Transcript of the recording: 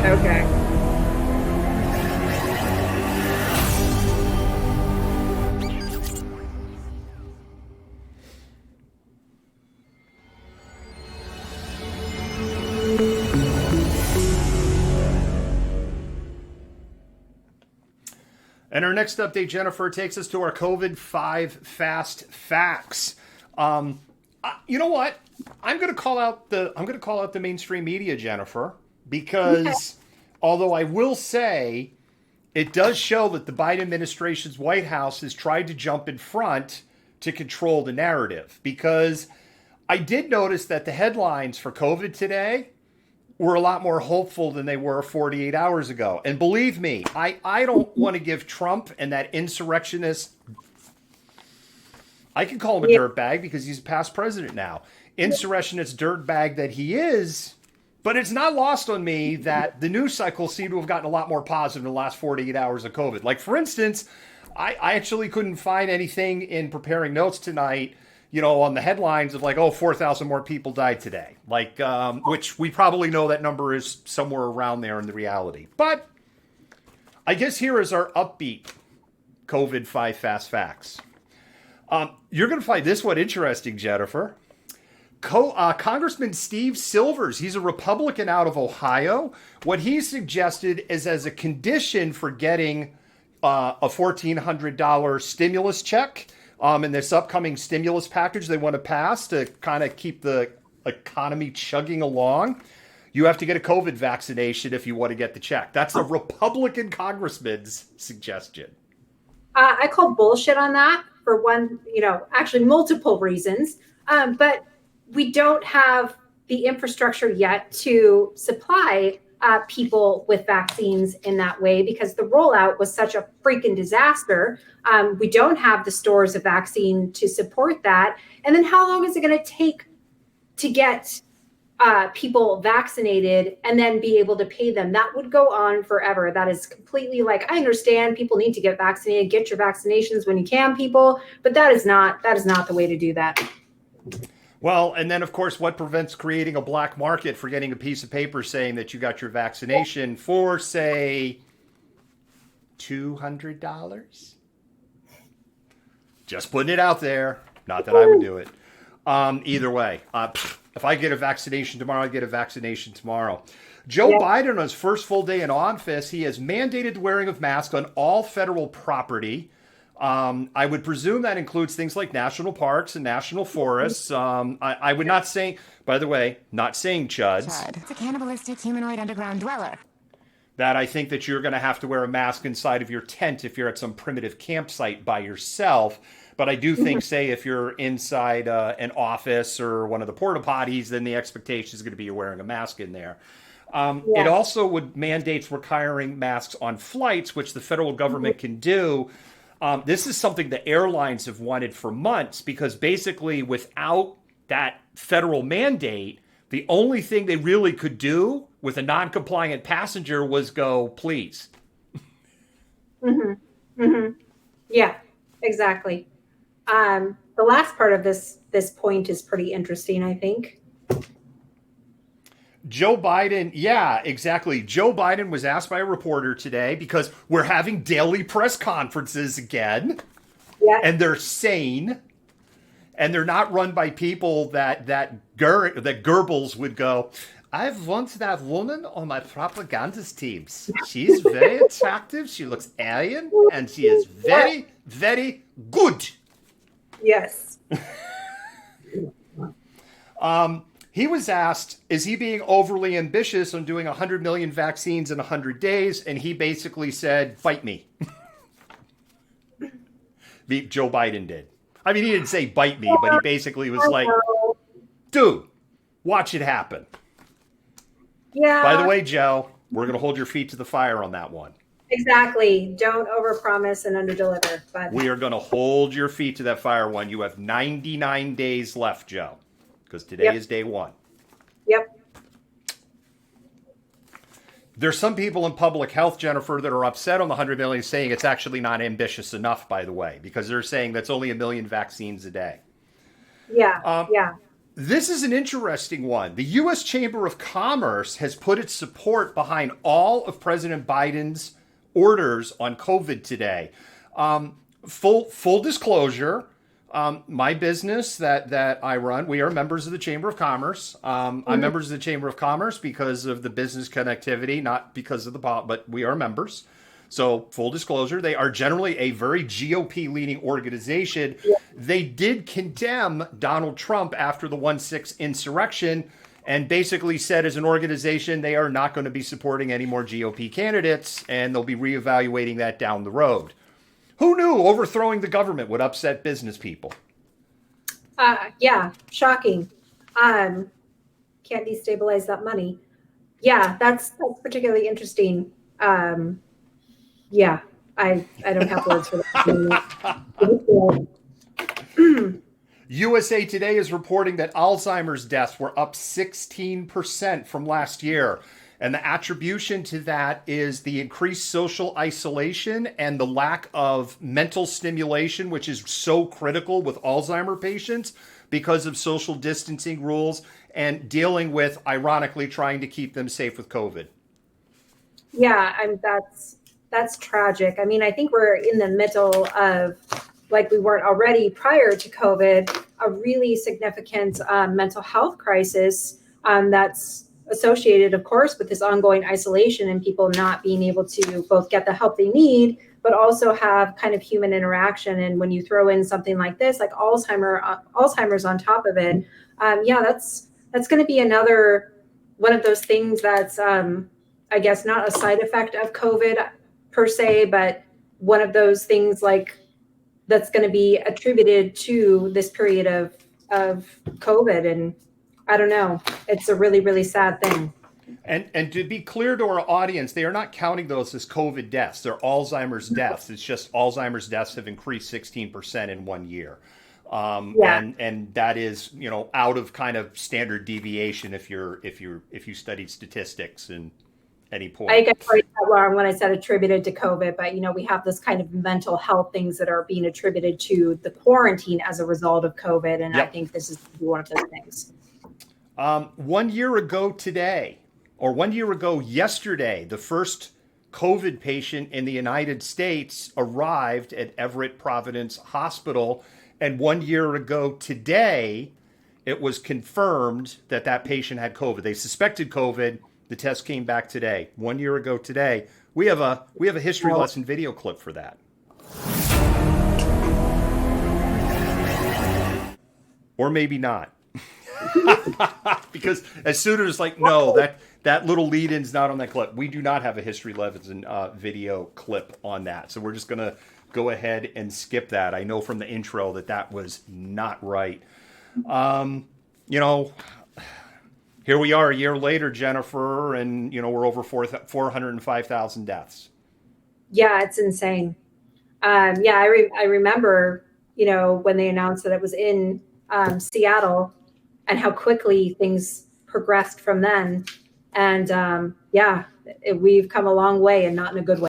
Okay. And our next update, Jennifer, takes us to our COVID-5 fast facts. You know what? I'm going to call out the mainstream media, Jennifer, Okay. because although I will say it does show that the Biden administration's White House has tried to jump in front to control the narrative. Because I did notice that the headlines for COVID today were a lot more hopeful than they were 48 hours ago. And believe me, I don't want to give Trump and that insurrectionist, I can call him a Yeah. dirtbag because he's a past president now, insurrectionist dirtbag that he is. But it's not lost on me that the news cycle seemed to have gotten a lot more positive in the last 48 hours of COVID. Like, for instance, I actually couldn't find anything in preparing notes tonight, on the headlines of like, oh, 4,000 more people died today. Like, which we probably know that number is somewhere around there in the reality. But I guess here is our upbeat COVID-5 fast facts. You're going to find this one interesting, Jennifer. Congressman Steve Silvers, he's a Republican out of Ohio. What he suggested is as a condition for getting a $1,400 stimulus check in this upcoming stimulus package they want to pass to kind of keep the economy chugging along, you have to get a COVID vaccination if you want to get the check. That's a Republican congressman's suggestion. I call bullshit on that for one, actually multiple reasons. But we don't have the infrastructure yet to supply people with vaccines in that way because the rollout was such a freaking disaster. We don't have the stores of vaccine to support that. And then how long is it going to take to get people vaccinated and then be able to pay them? That would go on forever. That is completely I understand people need to get vaccinated, get your vaccinations when you can, people, but that is not the way to do that. Well, and then, of course, what prevents creating a black market for getting a piece of paper saying that you got your vaccination for, say, $200? Just putting it out there. Not that I would do it. Either way, if I get a vaccination tomorrow, I get a vaccination tomorrow. Joe Biden, on his first full day in office, he has mandated the wearing of masks on all federal property. I would presume that includes things like national parks and national forests. I would not say, by the way, not saying chuds. It's a cannibalistic humanoid underground dweller. That I think that you're going to have to wear a mask inside of your tent if you're at some primitive campsite by yourself. But I do think, say, if you're inside an office or one of the porta potties, then the expectation is going to be you're wearing a mask in there. It also would mandates requiring masks on flights, which the federal government can do. This is something the airlines have wanted for months because basically without that federal mandate, the only thing they really could do with a non-compliant passenger was go, please. Yeah, exactly. The last part of this point is pretty interesting, I think. Joe Biden, yeah, exactly. Joe Biden was asked by a reporter today because we're having daily press conferences again. Yeah. And they're sane. And they're not run by people that Goebbels would go, I've wanted that woman on my propagandist teams. She's very attractive. She looks alien. And she is very, very good. Yes. He was asked, is he being overly ambitious on doing 100 million vaccines in 100 days? And he basically said, bite me. Joe Biden did. I mean, he didn't say bite me, but he basically was like, dude, watch it happen. Yeah. By the way, Joe, we're going to hold your feet to the fire on that one. Exactly. Don't overpromise and underdeliver. But We are going to hold your feet to that fire one. You have 99 days left, Joe, because today is day one. Yep. There's some people in public health, Jennifer, that are upset on the 100 million, saying it's actually not ambitious enough, by the way, because they're saying that's only 1 million vaccines a day. Yeah. Yeah. This is an interesting one. The U.S. Chamber of Commerce has put its support behind all of President Biden's orders on COVID today. Full disclosure, my business that I run, we are members of the Chamber of Commerce. I'm members of the Chamber of Commerce because of the business connectivity, not because of but we are members. So full disclosure, they are generally a very GOP leaning organization. Yeah. They did condemn Donald Trump after the 1/6 insurrection and basically said as an organization, they are not going to be supporting any more GOP candidates and they'll be reevaluating that down the road. Who knew overthrowing the government would upset business people? Yeah, shocking. Can't destabilize that money. Yeah, that's particularly interesting. Yeah, I don't have words for that. USA Today is reporting that Alzheimer's deaths were up 16% from last year. And the attribution to that is the increased social isolation and the lack of mental stimulation, which is so critical with Alzheimer patients because of social distancing rules and dealing with, ironically, trying to keep them safe with COVID. Yeah, that's tragic. I mean, I think we're in the middle of, like we weren't already prior to COVID, a really significant mental health crisis that's associated, of course, with this ongoing isolation and people not being able to both get the help they need, but also have kind of human interaction. And when you throw in something like this, like Alzheimer's on top of it, yeah, that's going to be another one of those things that's, I guess, not a side effect of COVID per se, but one of those things like that's going to be attributed to this period of COVID. And I don't know, it's a really, really sad thing. And to be clear to our audience, they are not counting those as COVID deaths. They're Alzheimer's deaths. It's just Alzheimer's deaths have increased 16% in 1 year. And that is, out of kind of standard deviation if you studied statistics and any point. I got that wrong when I said attributed to COVID, but we have this kind of mental health things that are being attributed to the quarantine as a result of COVID. And yep. I think this is one of those things. 1 year ago today, or 1 year ago yesterday, the first COVID patient in the United States arrived at Everett Providence Hospital. And 1 year ago today, it was confirmed that patient had COVID. They suspected COVID. The test came back today. 1 year ago today. We have a history lesson video clip for that. Or maybe not. Because as soon as no, that little lead-in's not on that clip. We do not have a history lesson video clip on that. So we're just going to go ahead and skip that. I know from the intro that was not right. Here we are a year later, Jennifer, and we're over 405,000 deaths. Yeah, it's insane. I remember, when they announced that it was in Seattle and how quickly things progressed from then. And we've come a long way and not in a good way.